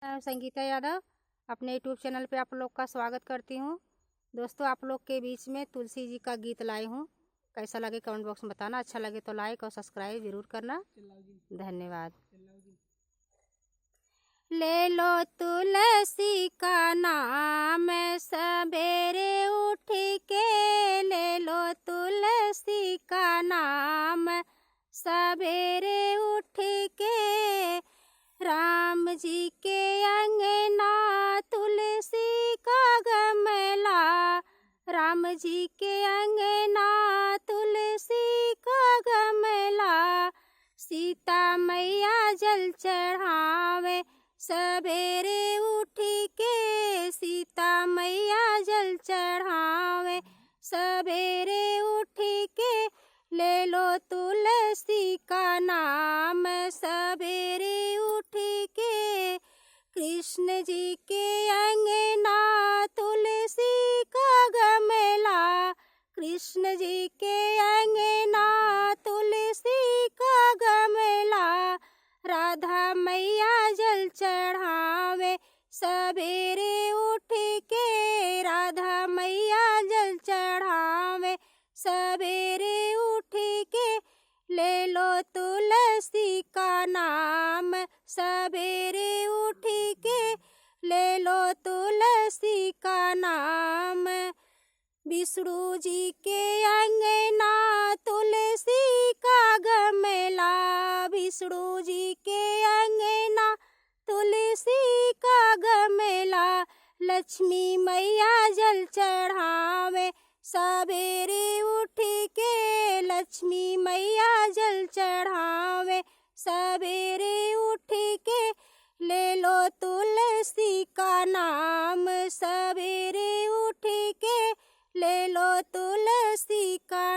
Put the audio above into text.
संगीता यादव अपने YouTube channel पे आप लोग का स्वागत करती हूँ। दोस्तों, आप लोग के बीच में तुलसी जी का गीत लाई हूँ। कैसा लगे कमेंट बॉक्स में बताना। अच्छा लगे तो लाइक और सब्सक्राइब जरूर करना। धन्यवाद। ले लो तुलसी का नाम सवेरे उठ के, ले लो तुलसी का नाम सवेरे उठ के। राम जी के अंगना तुलसी का गमला, राम जी के अंगना तुलसी का गमला। सीता मैया जल चढ़ावे सवेरे उठ के, सीता मैया जल चढ़ावे सवेरे उठ के। ले लो तुलसी का नाम सवेरे उठ के। कृष्ण जी के अंगना तुलसी का गमला, कृष्ण जी के अंगना तुलसी का गमला। राधा मैया जल चढ़ावे सवेरे उठ के, राधा मैया जल चढ़ावे सवेरे उठ के। ले लो तुलसी का नाम सवेरे उठ के, ले लो तुलसी का नाम। विष्णु जी के अंगना तुलसी का गमला, विष्णु जी के अंगना तुलसी का गमला। लक्ष्मी मैया जल चढ़ावे सवेरे उठ के, लक्ष्मी मैया जल चढ़ावे सवेरे उठ के। ले लो तुलसी का नाम सवेरे उठ के, ले लो तुलसी का